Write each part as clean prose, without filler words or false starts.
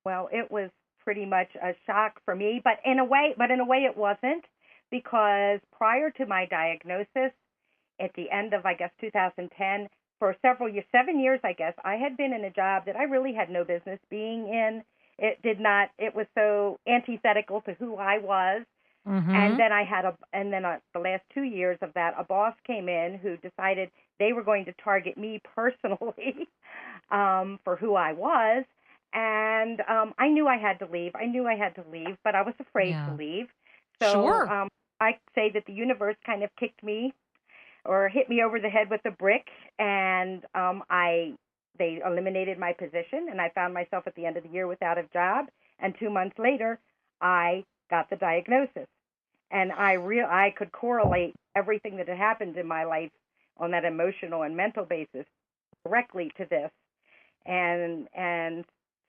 Well, it was pretty much a shock for me, but in a way it wasn't, because prior to my diagnosis, at the end of, I guess, 2010, for several years, 7 years, I guess, I had been in a job that I really had no business being in. It was so antithetical to who I was. Mm-hmm. And then the last 2 years of that, a boss came in who decided they were going to target me personally for who I was. And I knew I had to leave. But I was afraid to leave. So sure. I say that the universe kind of kicked me or hit me over the head with a brick, and they eliminated my position, and I found myself at the end of the year without a job. And 2 months later, I got the diagnosis, and I could correlate everything that had happened in my life on that emotional and mental basis directly to this, and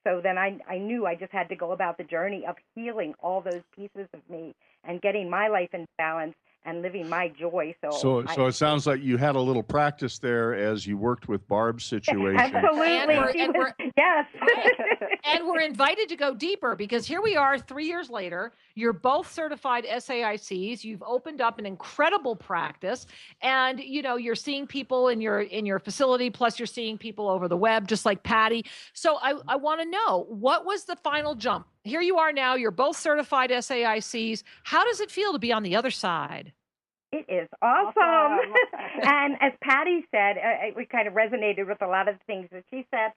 so then I knew I just had to go about the journey of healing all those pieces of me and getting my life in balance and living my joy. So it sounds like you had a little practice there as you worked with Barb's situation. Absolutely. Yes. And we're invited to go deeper, because here we are 3 years later. You're both certified SAICs. You've opened up an incredible practice, and you're seeing people in your facility, plus you're seeing people over the web, just like Patty. So I want to know, what was the final jump? Here you are now. You're both certified SAICs. How does it feel to be on the other side? It is awesome. And as Patty said, we kind of resonated with a lot of the things that she said.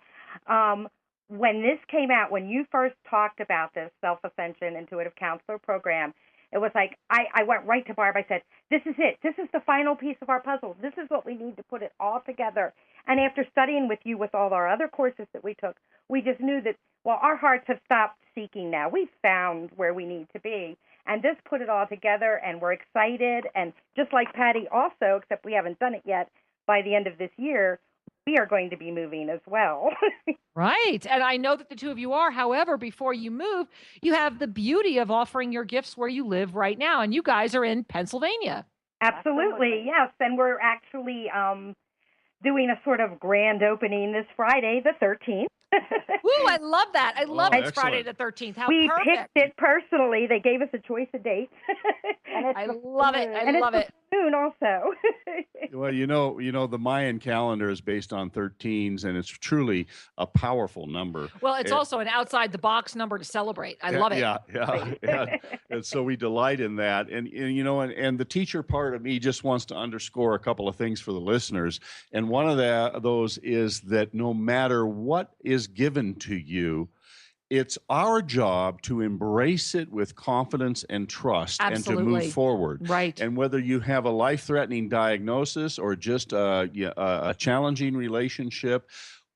When this came out, when you first talked about this Self Ascension Intuitive Counselor program, it was like I went right to Barb. I said, this is it. This is the final piece of our puzzle. This is what we need to put it all together. And after studying with you with all our other courses that we took, we just knew that, well, our hearts have stopped seeking now. We've found where we need to be. And this put it all together, and we're excited. And just like Patty also, except we haven't done it yet, by the end of this year, we are going to be moving as well. Right. And I know that the two of you are. However, before you move, you have the beauty of offering your gifts where you live right now. And you guys are in Pennsylvania. Absolutely. Yes. And we're actually doing a sort of grand opening this Friday, the 13th. Ooh, I love that. I love it's excellent. Friday the 13th. How we perfect. picked it personally. They gave us a choice of dates. I love it. I love it. Soon also. Well, the Mayan calendar is based on 13s, and it's truly a powerful number. Well, it's also an outside the box number to celebrate. I love it. Yeah. And so we delight in that. And the teacher part of me just wants to underscore a couple of things for the listeners. And one of those is that no matter what is given to you, it's our job to embrace it with confidence and trust. Absolutely. And to move forward. Right. And whether you have a life-threatening diagnosis or just a challenging relationship,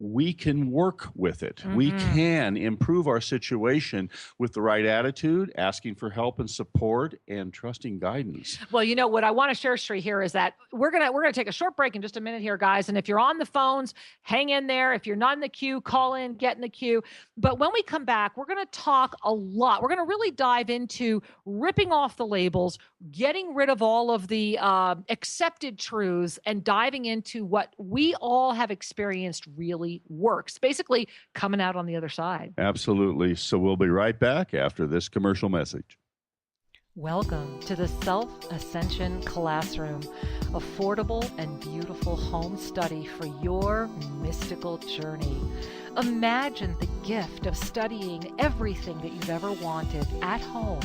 we can work with it. Mm-hmm. We can improve our situation with the right attitude, asking for help and support, and trusting guidance. Well, what I want to share, Sri, here is that we're gonna take a short break in just a minute here, guys. And if you're on the phones, hang in there. If you're not in the queue, call in, get in the queue. But when we come back, we're going to talk a lot. We're going to really dive into ripping off the labels, getting rid of all of the accepted truths, and diving into what we all have experienced really works, basically coming out on the other side. Absolutely. So we'll be right back after this commercial message. Welcome to the Self Ascension Classroom, affordable and beautiful home study for your mystical journey. Imagine the gift of studying everything that you've ever wanted at home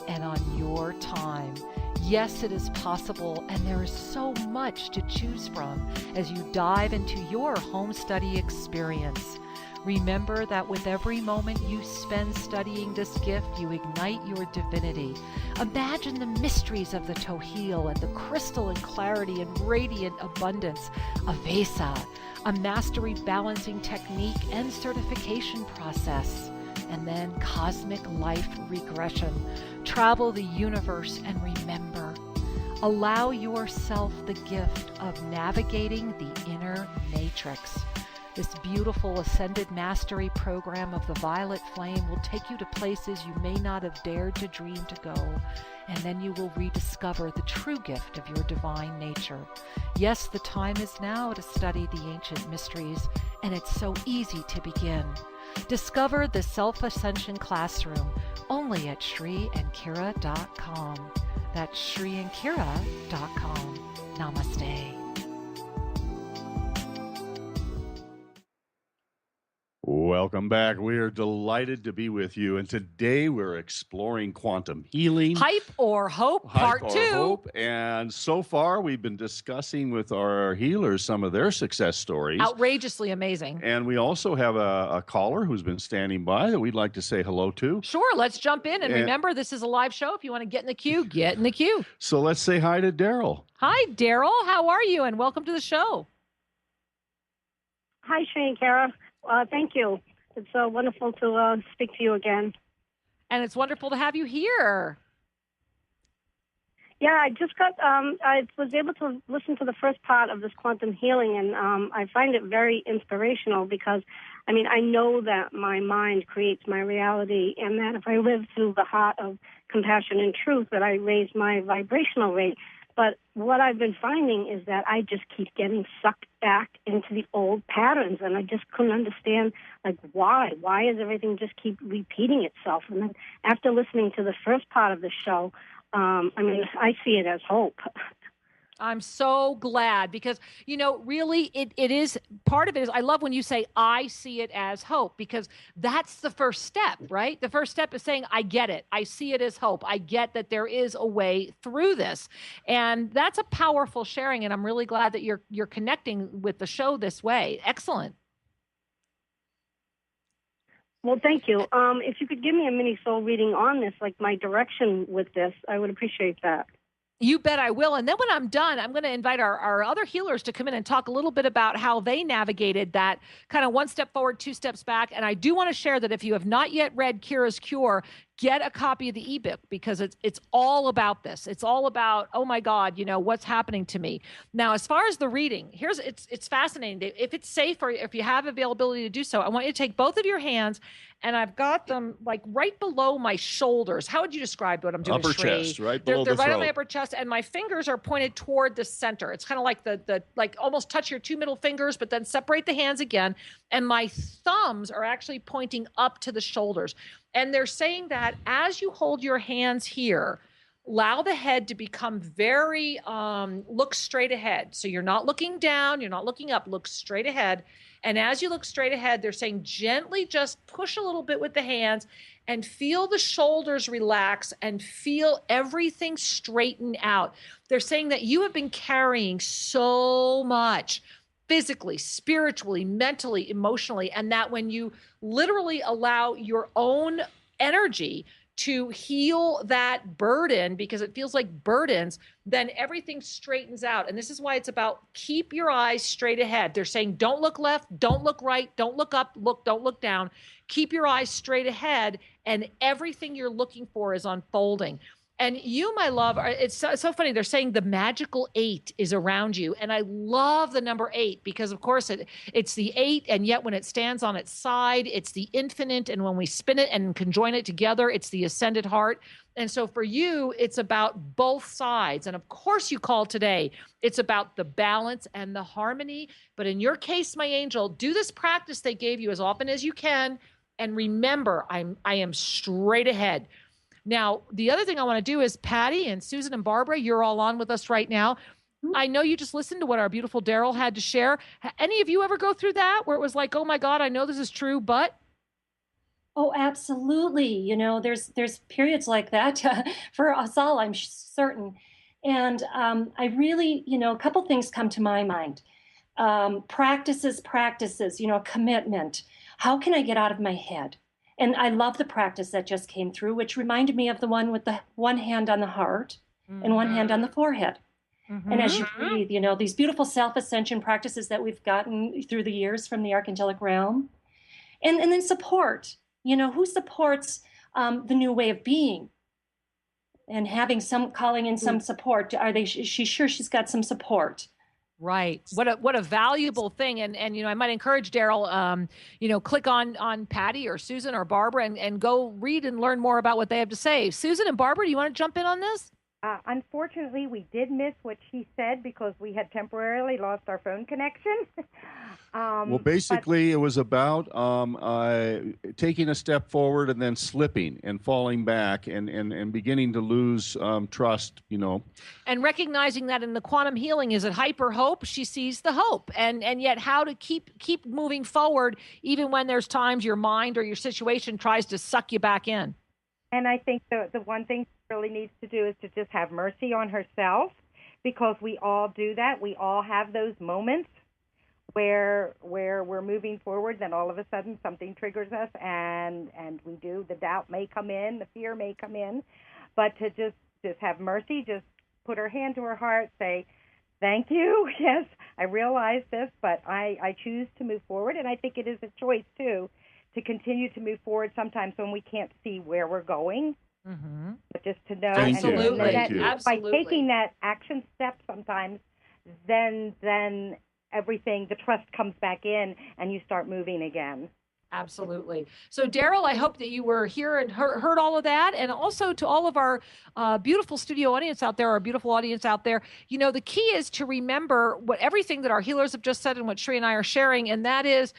and on your time. Yes, it is possible, and there is so much to choose from as you dive into your home study experience. Remember that with every moment you spend studying this gift, you ignite your divinity. Imagine the mysteries of the Tohil and the crystalline clarity and radiant abundance of Avesa, a mastery balancing technique and certification process. And then cosmic life regression. Travel the universe and remember. Allow yourself the gift of navigating the inner matrix. This beautiful ascended mastery program of the violet flame will take you to places you may not have dared to dream to go, and then you will rediscover the true gift of your divine nature. Yes, the time is now to study the ancient mysteries, and it's so easy to begin. Discover the Self Ascension Classroom only at ShriandKira.com. That's ShriandKira.com. Namaste. Welcome back. We are delighted to be with you. And today we're exploring quantum healing. Hype or Hope, Part 2. Hope. And so far, we've been discussing with our healers some of their success stories. Outrageously amazing. And we also have a caller who's been standing by that we'd like to say hello to. Sure, let's jump in. And remember, this is a live show. If you want to get in the queue, get in the queue. So let's say hi to Daryl. Hi, Daryl. How are you? And welcome to the show. Hi, Shri and Kara. Thank you. It's wonderful to speak to you again. And it's wonderful to have you here. Yeah, I just got, I was able to listen to the first part of this quantum healing, and I find it very inspirational because, I mean, I know that my mind creates my reality, and that if I live through the heart of compassion and truth, that I raise my vibrational rate. But what I've been finding is that I just keep getting sucked back into the old patterns, and I just couldn't understand, like, why? Why does everything just keep repeating itself? And then after listening to the first part of the show, I mean, I see it as hope. I'm so glad because, you know, really it is, part of it is, I love when you say, I see it as hope, because that's the first step, right? The first step is saying, I get it. I see it as hope. I get that there is a way through this. And that's a powerful sharing. And I'm really glad that you're connecting with the show this way. Excellent. Well, thank you. If you could give me a mini soul reading on this, like my direction with this, I would appreciate that. You bet I will. And then when I'm done, I'm going to invite our other healers to come in and talk a little bit about how they navigated that kind of one step forward, two steps back. And I do want to share that if you have not yet read Kira's Cure, get a copy of the ebook, because it's all about this. It's all about, oh my God, you know, what's happening to me. Now, as far as the reading, it's fascinating. If it's safe or if you have availability to do so, I want you to take both of your hands, and I've got them like right below my shoulders. How would you describe what I'm doing? Upper chest, right below the throat. They're right on my upper chest, and my fingers are pointed toward the center. It's kind of like the like almost touch your two middle fingers, but then separate the hands again. And my thumbs are actually pointing up to the shoulders. And they're saying that as you hold your hands here, allow the head to become very, look straight ahead. So you're not looking down, you're not looking up, look straight ahead. And as you look straight ahead, they're saying gently just push a little bit with the hands and feel the shoulders relax and feel everything straighten out. They're saying that you have been carrying so much physically, spiritually, mentally, emotionally, and that when you literally allow your own energy to heal that burden, because it feels like burdens, then everything straightens out. And this is why it's about keep your eyes straight ahead. They're saying don't look left, don't look right, don't look up, don't look down. Keep your eyes straight ahead, and everything you're looking for is unfolding. And you, my love, it's so funny. They're saying the magical 8 is around you. And I love the number 8 because, of course, it's the 8. And yet when it stands on its side, it's the infinite. And when we spin it and conjoin it together, it's the ascended heart. And so for you, it's about both sides. And of course, you called today. It's about the balance and the harmony. But in your case, my angel, do this practice they gave you as often as you can. And remember, I am straight ahead. Now, the other thing I want to do is Patty and Susan and Barbara, you're all on with us right now. I know you just listened to what our beautiful Daryl had to share. Any of you ever go through that where it was like, oh my God, I know this is true, but? Oh, absolutely. You know, there's periods like that for us all, I'm certain. And I really, you know, a couple things come to my mind. Practices, you know, commitment. How can I get out of my head? And I love the practice that just came through, which reminded me of the one with the one hand on the heart and one hand on the forehead. Mm-hmm. And as you breathe, you know, these beautiful self-ascension practices that we've gotten through the years from the archangelic realm. And then support, you know, who supports the new way of being and having calling in some support. Is she sure she's got some support? Right. What a valuable thing. And, you know, I might encourage Daryl, you know, click on Patty or Susan or Barbara and go read and learn more about what they have to say. Susan and Barbara, do you want to jump in on this? Unfortunately, we did miss what she said because we had temporarily lost our phone connection. Well, basically, it was about taking a step forward and then slipping and falling back and beginning to lose trust, And recognizing that in the quantum healing is it hyper hope, she sees the hope. And yet how to keep moving forward even when there's times your mind or your situation tries to suck you back in. And I think the one thing she really needs to do is to just have mercy on herself, because we all do that. We all have those moments where we're moving forward, then all of a sudden something triggers us, and we do. The doubt may come in, the fear may come in, but to just have mercy, just put her hand to her heart, say, thank you, yes, I realize this, but I choose to move forward, and I think it is a choice, too, to continue to move forward sometimes when we can't see where we're going, but just to know. Absolutely. And by taking that action step sometimes, then everything, the trust comes back in and you start moving again. Absolutely. So, Daryl, I hope that you were here and heard all of that. And also to all of our beautiful studio audience out there, our beautiful audience out there, the key is to remember everything that our healers have just said and what Sri and I are sharing, and that is,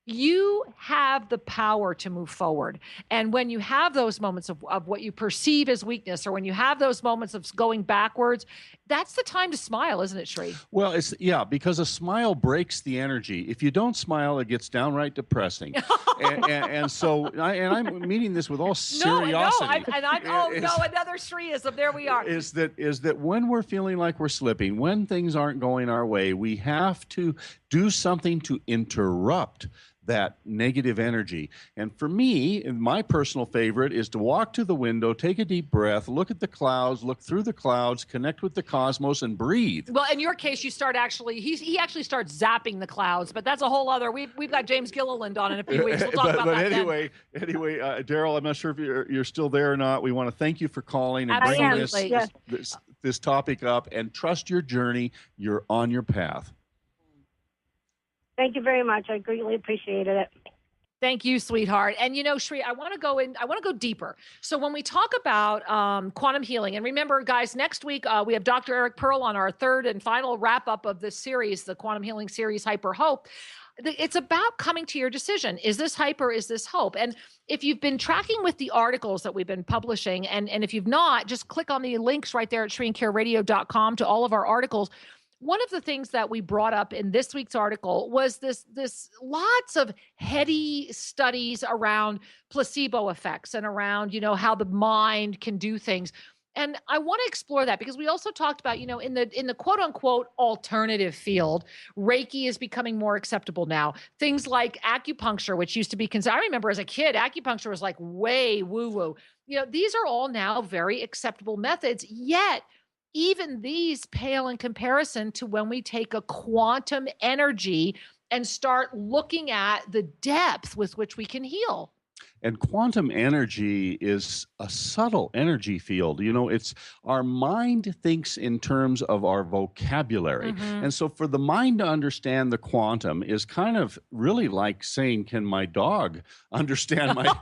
you have the power to move forward. And when you have those moments of what you perceive as weakness, or when you have those moments of going backwards, that's the time to smile, isn't it, Sri? Well, because a smile breaks the energy. If you don't smile, it gets downright depressing. and I'm meaning this with all seriousness. Another Sriism. There we are. Is that when we're feeling like we're slipping, when things aren't going our way, we have to do something to interrupt that negative energy. And for me, my personal favorite is to walk to the window, take a deep breath, look at the clouds, look through the clouds, connect with the cosmos, and breathe. Well, in your case, you start he actually starts zapping the clouds, but that's a whole other. We've got James Gilliland on in a few weeks. We'll talk about that. Anyway, Daryl, I'm not sure if you're still there or not. We want to thank you for calling and bringing this topic up, and trust your journey. You're on your path. Thank you very much. I greatly appreciated it. Thank you, sweetheart. And Sri, I want to go deeper. So when we talk about quantum healing, and remember, guys, next week we have Dr. Eric Pearl on our third and final wrap up of this series, the quantum healing series, Hyper Hope. It's about coming to your decision. Is this hyper? Is this hope? And if you've been tracking with the articles that we've been publishing, and if you've not, just click on the links right there at SriandCareRadio.com to all of our articles. One of the things that we brought up in this week's article was this lots of heady studies around placebo effects and around, how the mind can do things. And I want to explore that because we also talked about, in the quote unquote alternative field, Reiki is becoming more acceptable now. Things like acupuncture, which used to be considered, I remember as a kid, acupuncture was like way woo-woo. These are all now very acceptable methods, yet even these pale in comparison to when we take a quantum energy and start looking at the depth with which we can heal. And quantum energy is a subtle energy field. It's our mind thinks in terms of our vocabulary. Mm-hmm. And so for the mind to understand the quantum is kind of really like saying, can my dog understand my,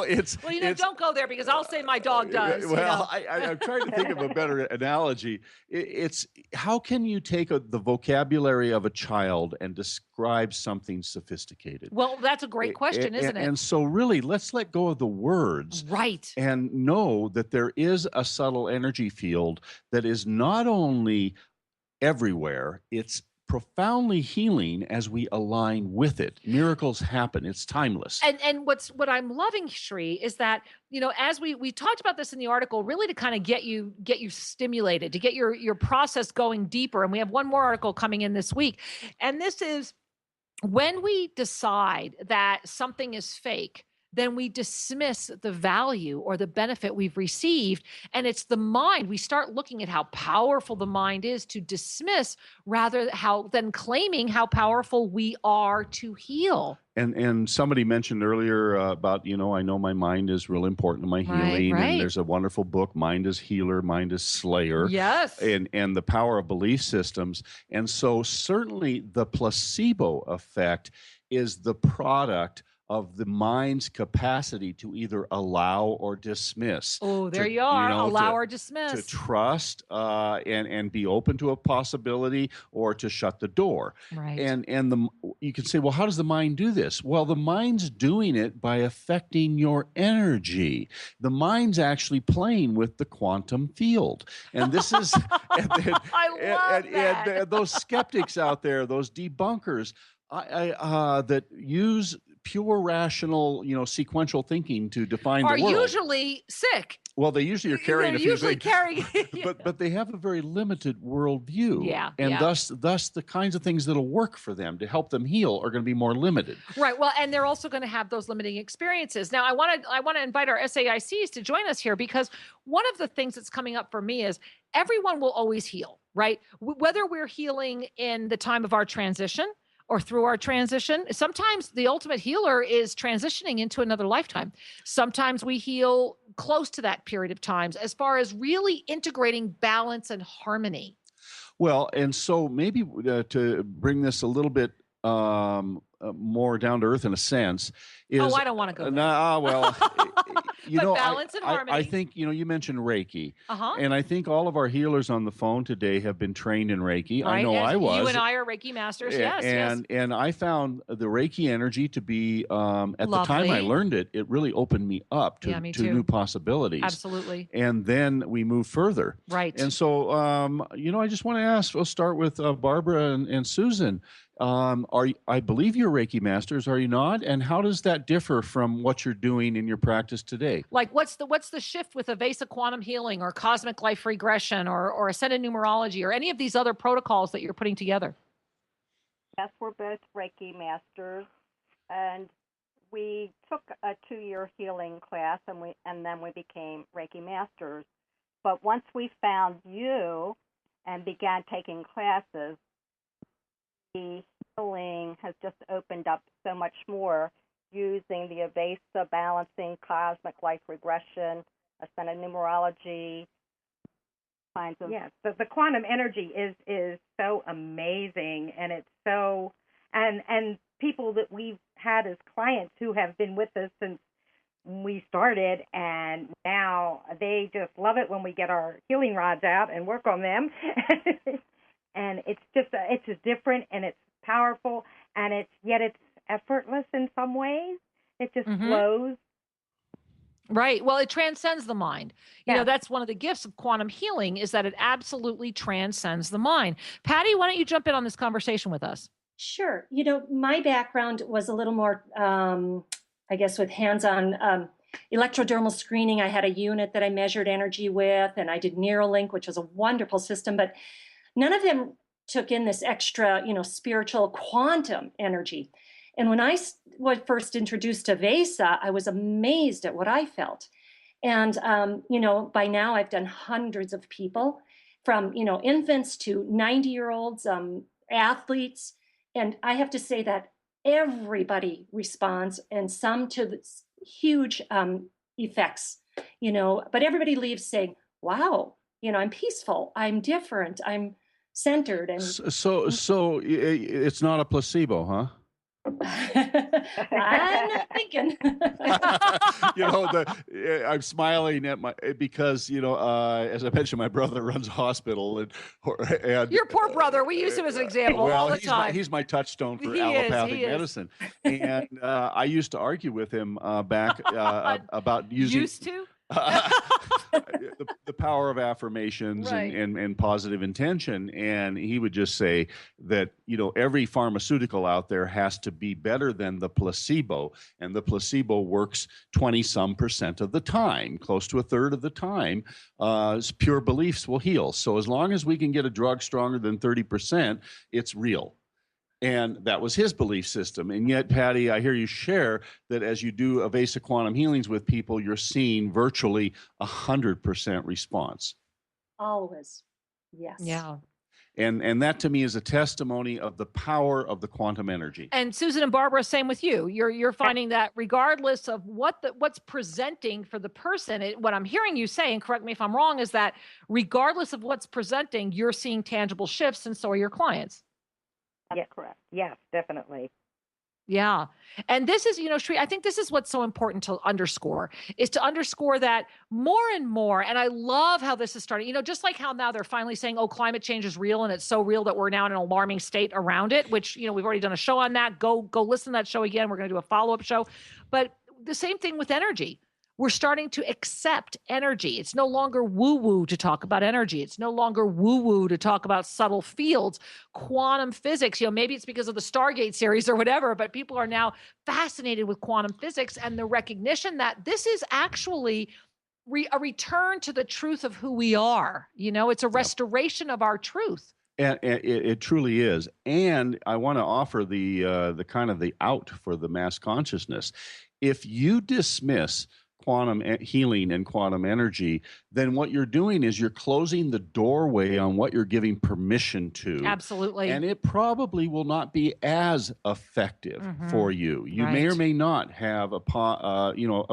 it's... Well, don't go there because I'll say my dog does. Well, I'm trying to think of a better analogy. It's how can you take the vocabulary of a child and describe something sophisticated? Well, that's a great question, isn't it? And so really, let's let go of the words, right, and know that there is a subtle energy field that is not only everywhere, it's profoundly healing as we align with it. Miracles happen. It's timeless. And what I'm loving, Sri, is that, as we talked about this in the article, really to kind of get you stimulated, to get your process going deeper. And we have one more article coming in this week. And this is when we decide that something is fake, then we dismiss the value or the benefit we've received. And it's the mind. We start looking at how powerful the mind is to dismiss rather than claiming how powerful we are to heal. And somebody mentioned earlier about, I know my mind is real important to my healing. Right. And there's a wonderful book, Mind is Healer, Mind is Slayer. Yes. And the power of belief systems. And so certainly the placebo effect is the product of the mind's capacity to either allow or dismiss. Oh, there to, you are. Allow or to dismiss. trust and be open to a possibility, or to shut the door. Right. And you can say, well, how does the mind do this? Well, the mind's doing it by affecting your energy. The mind's actually playing with the quantum field. And this is and those skeptics out there, those debunkers, that use pure rational, sequential thinking to define the world, are usually sick. Well, they usually are carrying a few things, carrying, but they have a very limited worldview. Yeah, and yeah. thus the kinds of things that'll work for them to help them heal are going to be more limited. Right. Well, and they're also going to have those limiting experiences. Now, I want to invite our SAICs to join us here, because one of the things that's coming up for me is everyone will always heal, right? Whether we're healing in the time of our transition or through our transition. Sometimes the ultimate healer is transitioning into another lifetime. Sometimes we heal close to that period of time, as far as really integrating balance and harmony. Well, and so maybe to bring this a little bit more down to earth in a sense is, I don't want to go there. Well, balance and harmony. I think, you mentioned Reiki. Uh-huh. And I think all of our healers on the phone today have been trained in Reiki. Right. I know I was. You and I are Reiki masters. Yes. And I found the Reiki energy to be, at the time I learned it, it really opened me up to new possibilities. Absolutely. And then we moved further. Right. And so, I just want to ask, we'll start with Barbara and Susan. I believe you're Reiki masters, are you not? And how does that differ from what you're doing in your practice today? Like, what's the shift with Avesa quantum healing or cosmic life regression or ascended numerology or any of these other protocols that you're putting together? Yes, we're both Reiki masters, and we took a 2-year healing class, and then we became Reiki masters. But once we found you and began taking classes, the healing has just opened up so much more, using the Avesa balancing, cosmic life regression, ascended numerology, kinds of. Yes, the quantum energy is so amazing, and it's so and people that we've had as clients who have been with us since we started, and now they just love it when we get our healing rods out and work on them. And it's just different, and it's powerful, and it's effortless in some ways. It just flows. Right. Well, it transcends the mind. You Yeah. know, that's one of the gifts of quantum healing, is that it absolutely transcends the mind. Patty, why don't you jump in on this conversation with us? Sure. My background was a little more, I guess, with hands-on electrodermal screening. I had a unit that I measured energy with, and I did Neuralink, which was a wonderful system, but none of them took in this extra, spiritual quantum energy. And when I was first introduced to Avesa, I was amazed at what I felt. And, by now I've done hundreds of people, from, infants to 90-year-olds, athletes. And I have to say that everybody responds, and some to the huge effects, but everybody leaves saying, wow, I'm peaceful, I'm different, I'm centered. And so it's not a placebo, huh? I'm not thinking. I'm smiling because as I mentioned, my brother runs a hospital, and Your poor brother. We use him as an example all the time. He's my touchstone for He allopathic is. medicine, and I used to argue with him back about using. Used to? The power of affirmations, Right. and positive intention. And he would just say that, every pharmaceutical out there has to be better than the placebo. And the placebo works 20% of the time, close to a third of the time. Pure beliefs will heal. So as long as we can get a drug stronger than 30%, it's real. And that was his belief system. And yet, Patty, I hear you share that as you do Avesa quantum healings with people, you're seeing virtually 100% response. Always. Yes. Yeah. And that to me is a testimony of the power of the quantum energy. And Susan and Barbara, same with you. You're finding that regardless of what's presenting for the person, what I'm hearing you say, and correct me if I'm wrong, is that regardless of what's presenting, you're seeing tangible shifts, and so are your clients. That's correct. Yes, definitely. Yeah. And this is, Shri, I think this is what's so important to underscore is to underscore that more and more. And I love how this is starting, just like how now they're finally saying, oh, climate change is real. And it's so real that we're now in an alarming state around it, which, we've already done a show on that. Go listen to that show again. We're going to do a follow-up show. But the same thing with energy. We're starting to accept energy. It's no longer woo-woo to talk about energy. It's no longer woo-woo to talk about subtle fields, quantum physics. Maybe it's because of the Stargate series or whatever, but people are now fascinated with quantum physics and the recognition that this is actually a return to the truth of who we are. It's a restoration of our truth. And it truly is. And I want to offer the kind of the out for the mass consciousness. If you dismiss quantum healing and quantum energy, then what you're doing is you're closing the doorway on what you're giving permission to. Absolutely. And it probably will not be as effective for you. You may or may not have a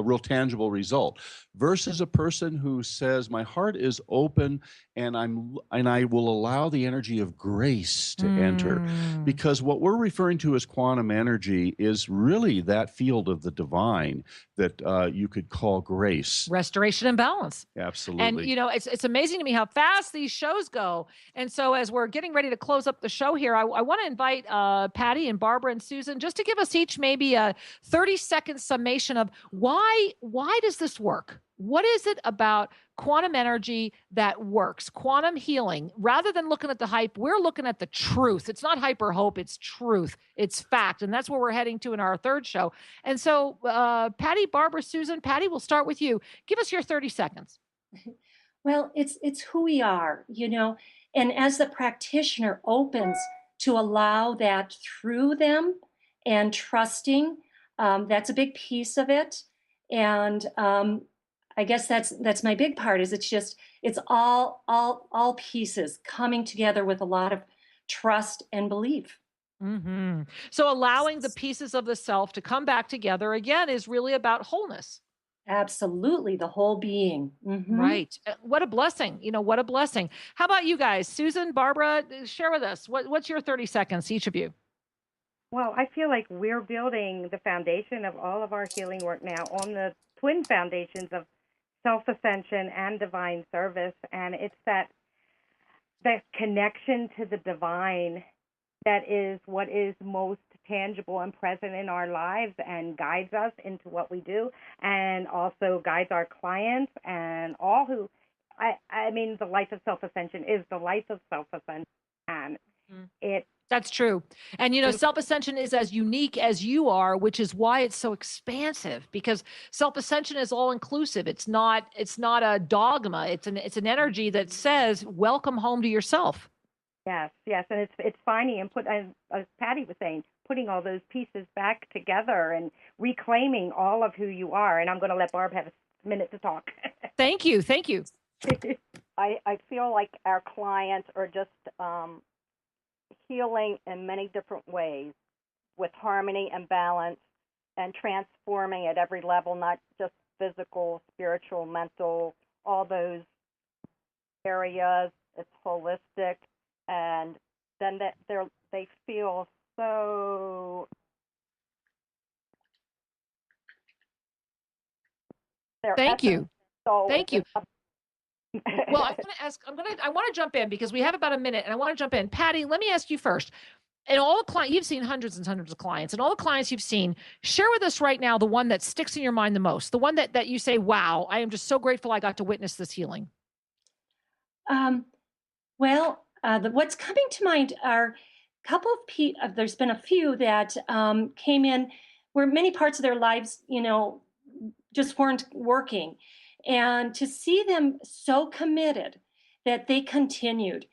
real tangible result versus a person who says, my heart is open and I will allow the energy of grace to enter. Because what we're referring to as quantum energy is really that field of the divine that you could call grace. Restoration and balance. Absolutely. And, it's amazing to me how fast these shows go. And so as we're getting ready to close up the show here, I want to invite Patty and Barbara and Susan just to give us each maybe a 30-second summation of why does this work? What is it about quantum energy that works? Quantum healing, rather than looking at the hype, we're looking at the truth. It's not hype or hope, it's truth. It's fact. And that's where we're heading to in our third show. And so, Patty, Barbara, Susan, Patty, we'll start with you. Give us your 30 seconds. Well, it's who we are, and as the practitioner opens to allow that through them and trusting, that's a big piece of it. And I guess that's my big part is it's all pieces coming together with a lot of trust and belief. So allowing the pieces of the self to come back together again is really about wholeness. Absolutely. The whole being. Right. What a blessing. What a blessing. How about you guys? Susan, Barbara, share with us. What's your 30 seconds, each of you? Well, I feel like we're building the foundation of all of our healing work now on the twin foundations of self-ascension and divine service. And it's that connection to the divine that is what is most tangible and present in our lives and guides us into what we do and also guides our clients and all who, I mean, the life of self-ascension is the life of self-ascension. And that's true. And, self-ascension is as unique as you are, which is why it's so expansive, because self-ascension is all inclusive. It's not a dogma. It's an energy that says, welcome home to yourself. Yes. And it's finding and as Patty was saying, putting all those pieces back together and reclaiming all of who you are. And I'm going to let Barb have a minute to talk. Thank you. I feel like our clients are just healing in many different ways with harmony and balance and transforming at every level, not just physical, spiritual, mental, all those areas. It's holistic. And then they feel so Thank you. So thank you. Well, I want to jump in because we have about a minute and I want to jump in. Patty, let me ask you first. And all the clients, you've seen hundreds and hundreds of clients, and all the clients you've seen, share with us right now the one that sticks in your mind the most, the one that you say, wow, I am just so grateful I got to witness this healing. What's coming to mind are a couple of there's been a few that came in where many parts of their lives, just weren't working. And to see them so committed that they continued.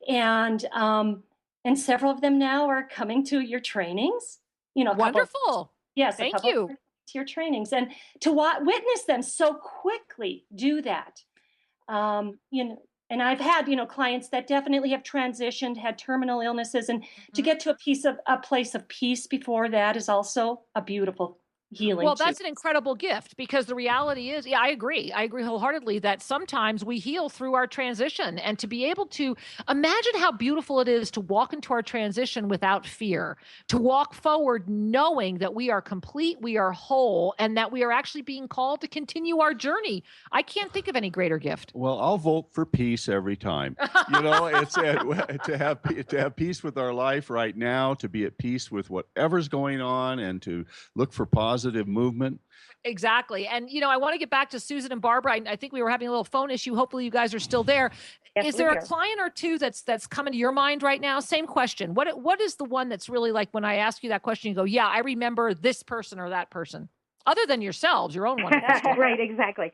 And several of them now are coming to your trainings. Wonderful. Yes. Thank you. To your trainings. And to witness them so quickly do that. And I've had, clients that definitely have transitioned, had terminal illnesses, and to get to a place of peace before that is also a beautiful healing. Well, too. that's an incredible gift, because the reality is, yeah, I agree. I agree wholeheartedly that sometimes we heal through our transition, and to be able to imagine how beautiful it is to walk into our transition without fear, to walk forward knowing that we are complete, we are whole, and that we are actually being called to continue our journey. I can't think of any greater gift. Well, I'll vote for peace every time. You know, it's to have peace with our life right now, to be at peace with whatever's going on, and to look for positive movement. Exactly. And, I want to get back to Susan and Barbara. I think we were having a little phone issue. Hopefully you guys are still there. Yes, Is there we a are. client or two that's coming to your mind right now? Same question. What is the one that's really like, when I ask you that question, you go, yeah, I remember this person or that person, other than yourselves, your own wonderful story. Right, exactly.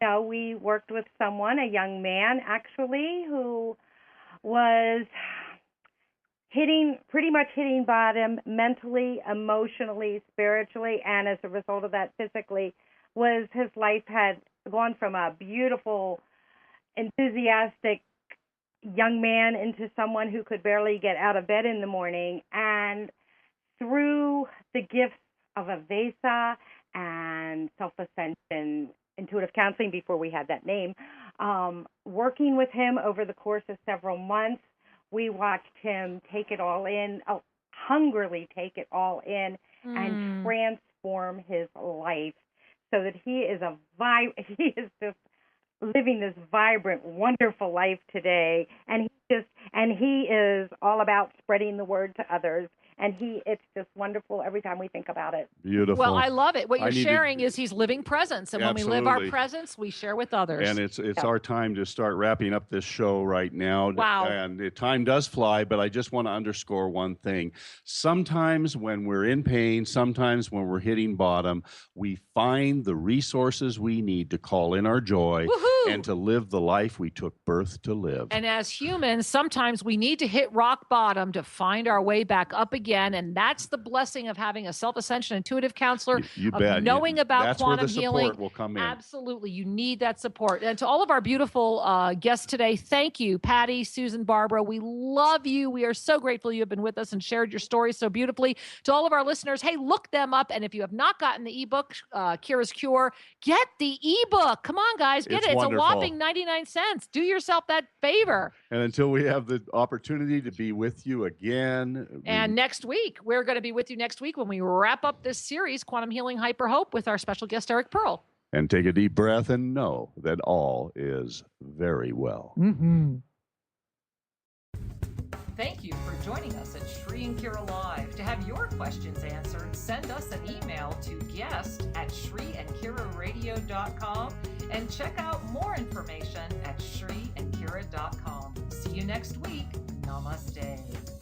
No, we worked with someone, a young man actually, who was pretty much hitting bottom mentally, emotionally, spiritually, and as a result of that, physically. His life had gone from a beautiful, enthusiastic young man into someone who could barely get out of bed in the morning. And through the gifts of Avesa and Self Ascension Intuitive Counseling, before we had that name, working with him over the course of several months, we watched him take it all in, hungrily take it all in, and transform his life so that he is just living this vibrant, wonderful life today. And he is all about spreading the word to others. And it's just wonderful every time we think about it. Beautiful. Well, I love it. What you're sharing is he's living presence. And when we live our presence, we share with others. And it's our time to start wrapping up this show right now. Wow. And the time does fly, but I just want to underscore one thing. Sometimes when we're in pain, sometimes when we're hitting bottom, we find the resources we need to call in our joy. Woohoo! And to live the life we took birth to live. And as humans, sometimes we need to hit rock bottom to find our way back up again. And that's the blessing of having a Self Ascension Intuitive Counselor, You of bet. knowing about That's quantum where the healing. support will come in. Absolutely. You need that support. And to all of our beautiful guests today, thank you, Patty, Susan, Barbara. We love you. We are so grateful you have been with us and shared your story so beautifully. To all of our listeners, hey, look them up. And if you have not gotten the ebook, Kira's Cure, get the ebook. Come on, guys, get It's it. It's wonderful. a whopping 99 cents. Do yourself that favor. And until we have the opportunity to be with you again. And next week, we're going to be with you next week when we wrap up this series, Quantum Healing Hyper Hope, with our special guest, Eric Pearl. And take a deep breath and know that all is very well. Mm-hmm. Thank you for joining us at C.U.R.E and Kira Live. To have your questions answered, send us an email to guest@CREandKiraRadio.com and check out more information at CREandKira.com. See you next week. Namaste.